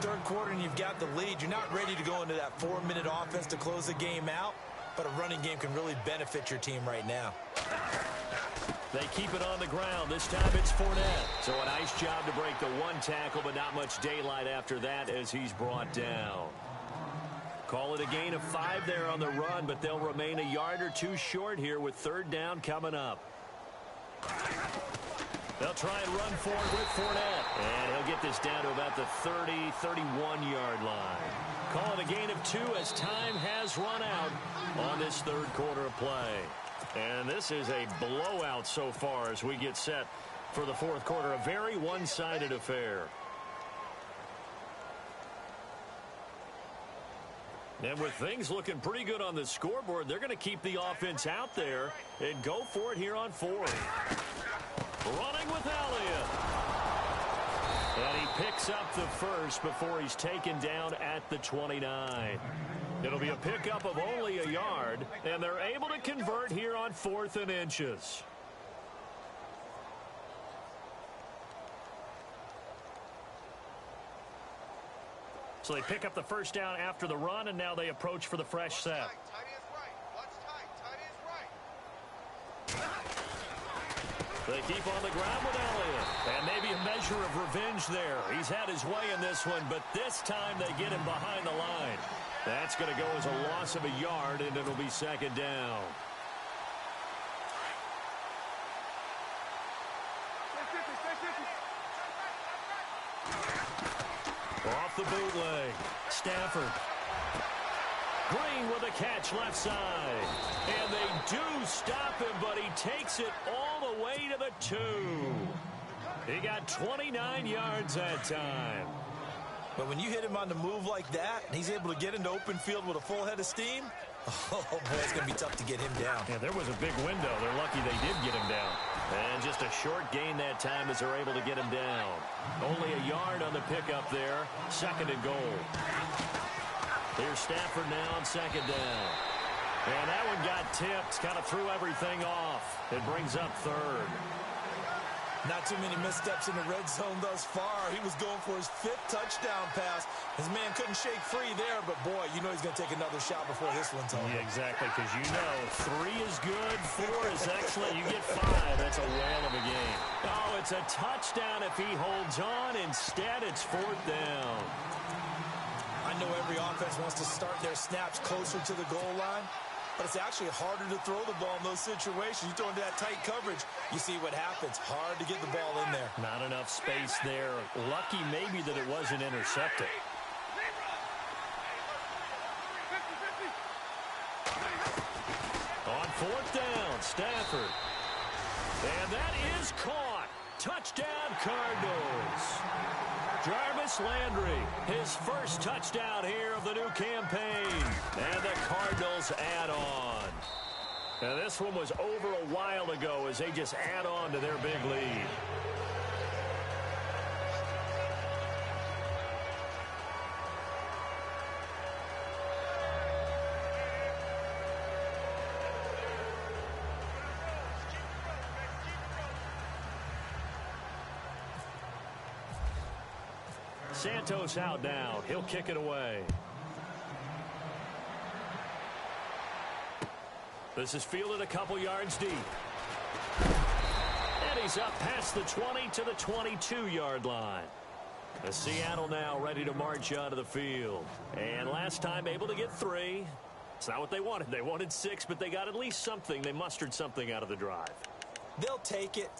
[SPEAKER 4] 3rd quarter and you've got the lead. You're not ready to go into that 4-minute offense to close the game out, but a running game can really benefit your team right now.
[SPEAKER 3] They keep it on the ground. This time it's Fournette. So a nice job to break the 1 tackle, but not much daylight after that as he's brought down. Call it a gain of 5 there on the run, but they'll remain a yard or 2 short here with 3rd down coming up. They'll try and run forward with Fournette. And he'll get this down to about the 30, 31-yard line. Call it a gain of 2 as time has run out on this 3rd quarter of play. And this is a blowout so far as we get set for the 4th quarter. A very one-sided affair. And with things looking pretty good on the scoreboard, they're going to keep the offense out there and go for it here on 4th. Running with Elliott. And he picks up the 1st before he's taken down at the 29. It'll be a pickup of only a yard, and they're able to convert here on 4th and inches. So they pick up the 1st down after the run, and now they approach for the fresh set. They keep on the ground with Elliott. And maybe a measure of revenge there. He's had his way in this one, but this time they get him behind the line. That's going to go as a loss of a yard, and it'll be 2nd down. Off the bootleg. Stafford. Green with a catch left side. And they do stop him, but he takes it all the way to the 2. He got 29 yards that time.
[SPEAKER 4] But when you hit him on the move like that, and he's able to get into open field with a full head of steam, oh, boy, it's going to be tough to get him down.
[SPEAKER 3] Yeah, there was a big window. They're lucky they did get him down. And just a short gain that time as they're able to get him down. Only a yard on the pickup there. 2nd and goal. Here's Stafford now on 2nd down. And that one got tipped. Kind of threw everything off. It brings up 3rd.
[SPEAKER 4] Not too many missteps in the red zone thus far. He was going for his 5th touchdown pass. His man couldn't shake free there, but boy, you know he's going to take another shot before this one's over.
[SPEAKER 3] Yeah, exactly, because you know 3 is good, 4 is excellent. You get 5, that's a whale of a game. Oh, it's a touchdown if he holds on. Instead, it's 4th down.
[SPEAKER 4] I know every offense wants to start their snaps closer to the goal line, but it's actually harder to throw the ball in those situations. You throw into that tight coverage, you see what happens. Hard to get the ball in there.
[SPEAKER 3] Not enough space there. Lucky maybe that it wasn't intercepted. On 4th down, Stafford. And that is caught. Touchdown, Cardinals. Jarvis Landry, his first touchdown here of the new campaign. And the Cardinals add on. Now, this one was over a while ago as they just add on to their big lead. Santos out now. He'll kick it away. This is fielded a couple yards deep. And he's up past the 20 to the 22-yard line. The Seattle now ready to march onto the field. And last time able to get 3. It's not what they wanted. They wanted 6, but they got at least something. They mustered something out of the drive.
[SPEAKER 4] They'll take it.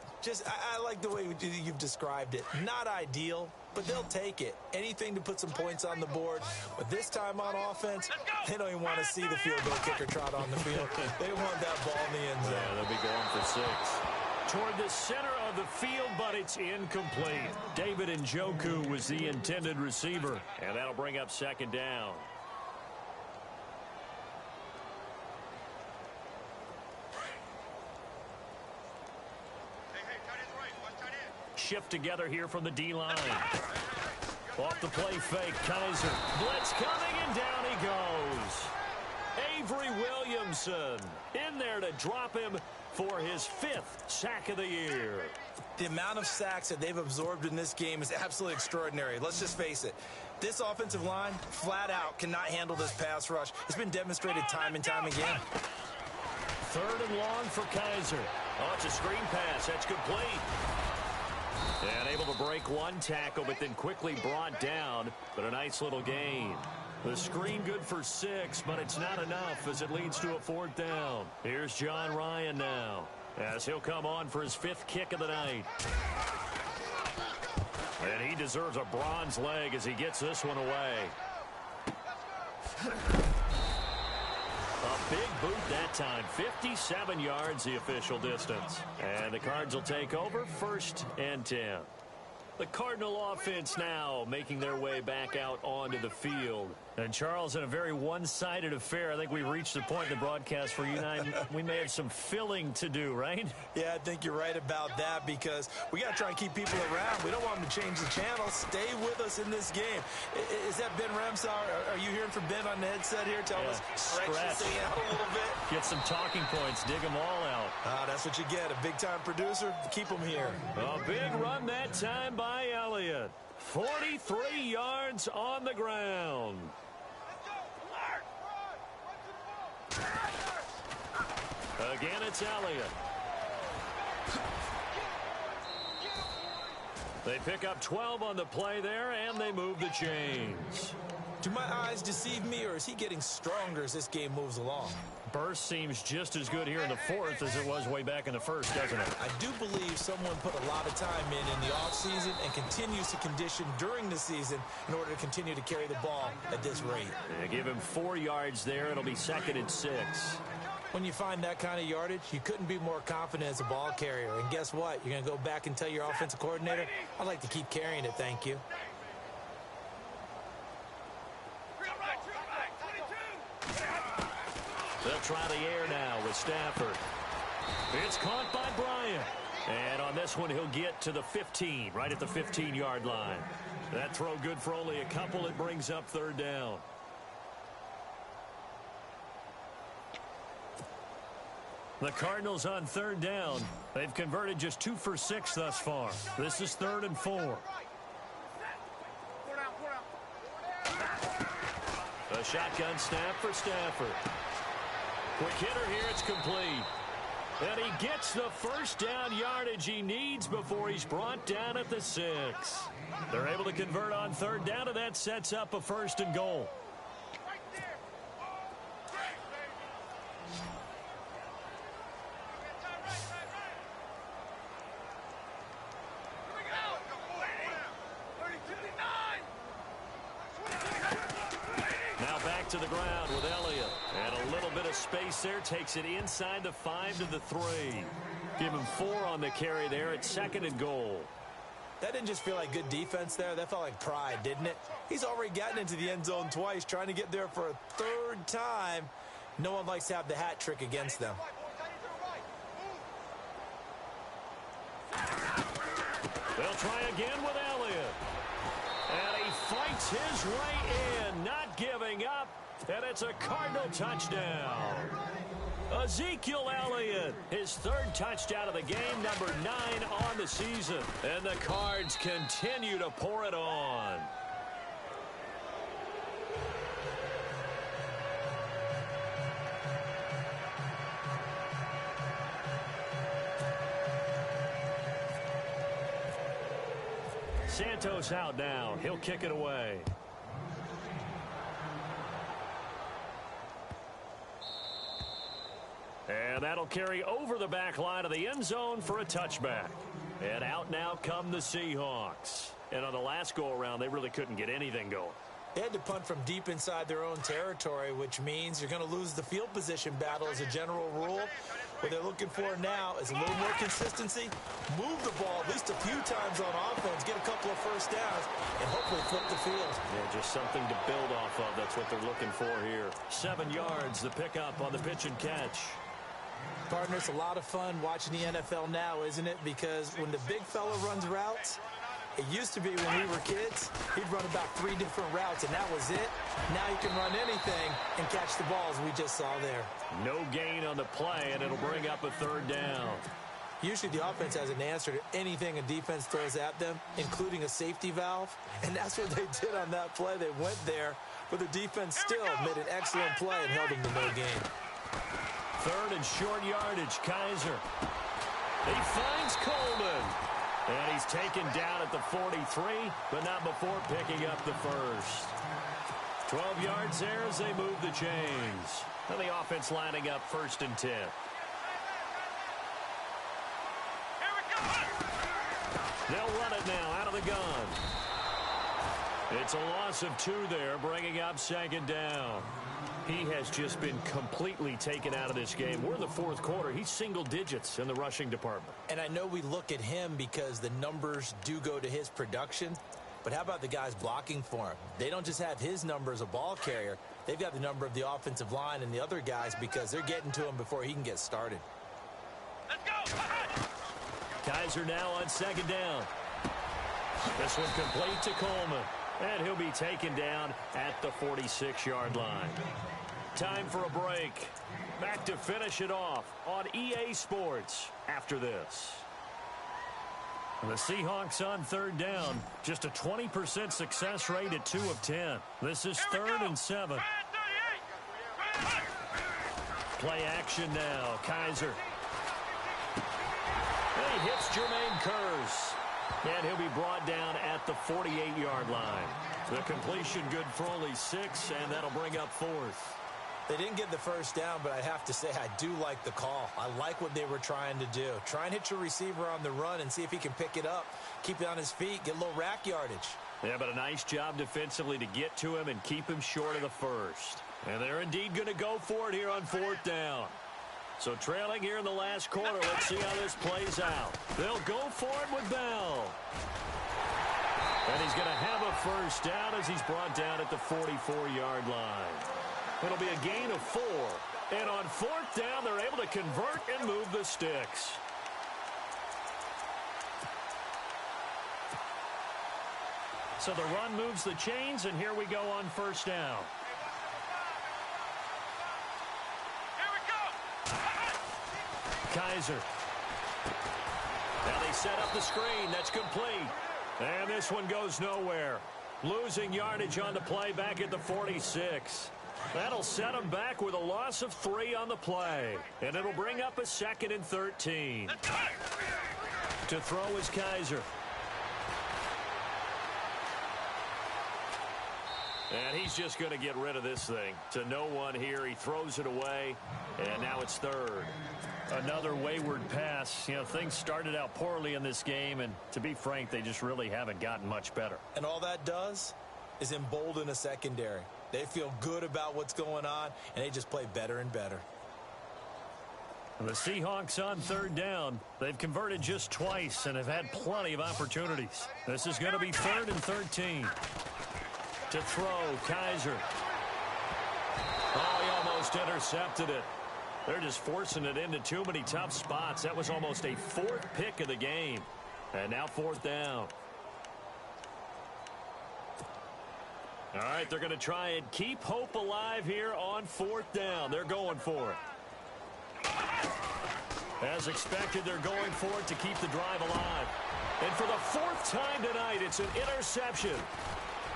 [SPEAKER 4] I like the way you've described it. Not ideal, but they'll take it. Anything to put some points on the board. But this time on offense, they don't even want to see the field goal kicker trot on the field. They want that ball in the end zone.
[SPEAKER 3] Yeah, they'll be going for 6. Toward the center of the field, but it's incomplete. David Njoku was the intended receiver, and that'll bring up 2nd down. Shift together here from the D-line. Off the play fake, Kaiser. Blitz coming, and down he goes. Avery Williamson in there to drop him for his 5th sack of the year.
[SPEAKER 4] The amount of sacks that they've absorbed in this game is absolutely extraordinary. Let's just face it. This offensive line, flat out, cannot handle this pass rush. It's been demonstrated time and time again.
[SPEAKER 3] 3rd and long for Kaiser. Oh, it's a screen pass. That's complete. And able to break 1 tackle, but then quickly brought down. But a nice little gain. The screen good for 6, but it's not enough as it leads to a 4th down. Here's John Ryan now, as he'll come on for his 5th kick of the night. And he deserves a bronze leg as he gets this one away. A big boot that time. 57 yards the official distance. And the Cards will take over 1st and 10. The Cardinal offense now making their way back out onto the field. And Charles, in a very one-sided affair, I think we've reached the point in the broadcast where you and I, we may have some filling to do, right?
[SPEAKER 4] Yeah, I think you're right about that because we got to try and keep people around. We don't want them to change the channel. Stay with us in this game. Is that Ben Ramsauer? Are you hearing from Ben on the headset here? Tell us, stretch this thing out a little bit.
[SPEAKER 3] Get some talking points. Dig them all out.
[SPEAKER 4] That's what you get. A big-time producer. Keep them here.
[SPEAKER 3] A big run that time by Elliott. 43 yards on the ground. Again, it's Elliott. They pick up 12 on the play there, and they move the chains.
[SPEAKER 4] Do my eyes deceive me, or is he getting stronger as this game moves along?
[SPEAKER 3] Burst seems just as good here in the 4th as it was way back in the 1st, doesn't it?
[SPEAKER 4] I do believe someone put a lot of time in the offseason and continues to condition during the season in order to continue to carry the ball at this rate.
[SPEAKER 3] They give him 4 yards there. It'll be 2nd and 6.
[SPEAKER 4] When you find that kind of yardage, you couldn't be more confident as a ball carrier. And guess what? You're going to go back and tell your offensive coordinator, I'd like to keep carrying it, thank you.
[SPEAKER 3] They'll try the air now with Stafford. It's caught by Bryant. And on this one, he'll get to the 15, right at the 15-yard line. That throw good for only a couple. It brings up 3rd down. The Cardinals on third down. They've converted just 2 for 6 thus far. This is 3rd and 4. A shotgun snap for Stafford. Quick hitter here, it's complete. And he gets the first down yardage he needs before he's brought down at the 6. They're able to convert on third down, and that sets up a 1st and goal. To the ground with Elliott. And a little bit of space there. Takes it inside the 5 to the 3. Give him 4 on the carry there at 2nd and goal.
[SPEAKER 4] That didn't just feel like good defense there. That felt like pride, didn't it? He's already gotten into the end zone twice, trying to get there for a 3rd time. No one likes to have the hat trick against them.
[SPEAKER 3] They'll try again with Elliott. And he fights his way in, not giving up. And it's a Cardinal touchdown. Ezekiel Elliott, his 3rd touchdown of the game, number 9 on the season. And the Cards continue to pour it on. Santos out now. He'll kick it away. And that'll carry over the back line of the end zone for a touchback. And out now come the Seahawks. And on the last go-around, they really couldn't get anything going.
[SPEAKER 4] They had to punt from deep inside their own territory, which means you're going to lose the field position battle as a general rule. What they're looking for now is a little more consistency, move the ball at least a few times on offense, get a couple of first downs, and hopefully flip the field.
[SPEAKER 3] Yeah, just something to build off of. That's what they're looking for here. 7 yards, the pickup on the pitch and catch.
[SPEAKER 4] Partner, it's a lot of fun watching the NFL now, isn't it? Because when the big fella runs routes, it used to be when we were kids, he'd run about 3 different routes, and that was it. Now you can run anything and catch the balls we just saw there.
[SPEAKER 3] No gain on the play, and it'll bring up a 3rd down.
[SPEAKER 4] Usually the offense has an answer to anything a defense throws at them, including a safety valve, and that's what they did on that play. They went there, but the defense still made an excellent play and held them to no gain.
[SPEAKER 3] 3rd and short yardage, Kaiser. He finds Coleman. And he's taken down at the 43, but not before picking up the 1st. 12 yards there as they move the chains. And the offense lining up 1st and 10. They'll run it now out of the gun. It's a loss of 2 there, bringing up 2nd down. He has just been completely taken out of this game. We're in the 4th quarter. He's single digits in the rushing department.
[SPEAKER 4] And I know we look at him because the numbers do go to his production. But how about the guys blocking for him? They don't just have his number as a ball carrier. They've got the number of the offensive line and the other guys because they're getting to him before he can get started.
[SPEAKER 5] Let's go!
[SPEAKER 3] Kaiser now on 2nd down. This one complete to Coleman. And he'll be taken down at the 46-yard line. Time for a break. Back to finish it off on EA Sports after this. The Seahawks on 3rd down. Just a 20% success rate at 2 of 10. This is 3rd and 7. Play action now. Kaiser. And he hits Jermaine Kearse. And he'll be brought down at the 48-yard line. The completion good for only 6, and that'll bring up 4th.
[SPEAKER 4] They didn't get the first down, but I have to say I do like the call. I like what they were trying to do. Try and hit your receiver on the run and see if he can pick it up, keep it on his feet, get a little rack yardage.
[SPEAKER 3] Yeah, but a nice job defensively to get to him and keep him short of the 1st. And they're indeed going to go for it here on 4th down. So trailing here in the last quarter, let's see how this plays out. They'll go for it with Bell. And he's going to have a first down as he's brought down at the 44-yard line. It'll be a gain of 4. And on 4th down, they're able to convert and move the sticks. So the run moves the chains, and here we go on 1st down. Kaiser. Now they set up the screen. That's complete. And this one goes nowhere. Losing yardage on the play back at the 46. That'll set them back with a loss of 3 on the play. And it'll bring up a 2nd and 13. To throw is Kaiser. And he's just going to get rid of this thing. To no one here. He throws it away. And now it's 3rd. Another wayward pass. You know, things started out poorly in this game. And to be frank, they just really haven't gotten much better.
[SPEAKER 4] And all that does is embolden a secondary. They feel good about what's going on, and they just play better and better.
[SPEAKER 3] The Seahawks on 3rd down. They've converted just twice and have had plenty of opportunities. This is going to be 3rd and 13. To throw, Kaiser. Oh, he almost intercepted it. They're just forcing it into too many tough spots. That was almost a 4th pick of the game. And now 4th down. All right, they're going to try and keep hope alive here on 4th down. They're going for it. As expected, they're going for it to keep the drive alive. And for the 4th time tonight, it's an interception.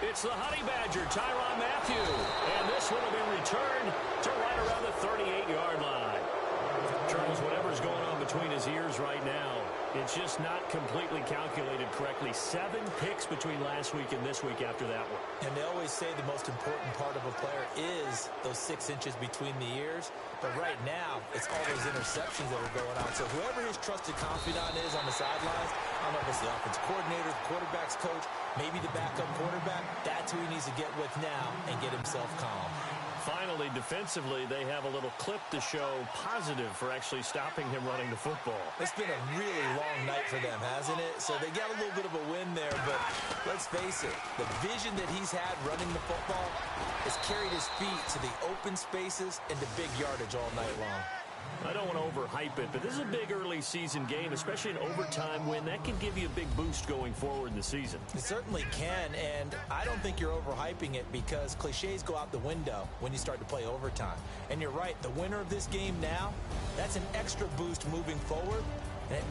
[SPEAKER 3] It's the Honey Badger, Tyrann Mathieu. And this one will be returned to right around the 38-yard line. Charles, whatever's going on between his ears right now, it's just not completely calculated correctly. 7 picks between last week and this week after that one.
[SPEAKER 4] And they always say the most important part of a player is those 6 inches between the ears. But right now, it's all those interceptions that are going on. So whoever his trusted confidant is on the sidelines, I don't know if it's the offensive coordinator, the quarterback's coach, maybe the backup quarterback, that's who he needs to get with now and get himself calm.
[SPEAKER 3] Finally, defensively, they have a little clip to show positive for actually stopping him running the football.
[SPEAKER 4] It's been a really long night for them, hasn't it? So they got a little bit of a win there, but let's face it, the vision that he's had running the football has carried his feet to the open spaces and to big yardage all night long.
[SPEAKER 3] I don't want to overhype it, but this is a big early season game, especially an overtime win. That can give you a big boost going forward in the season.
[SPEAKER 4] It certainly can, and I don't think you're overhyping it because cliches go out the window when you start to play overtime. And you're right, the winner of this game now, that's an extra boost moving forward. And it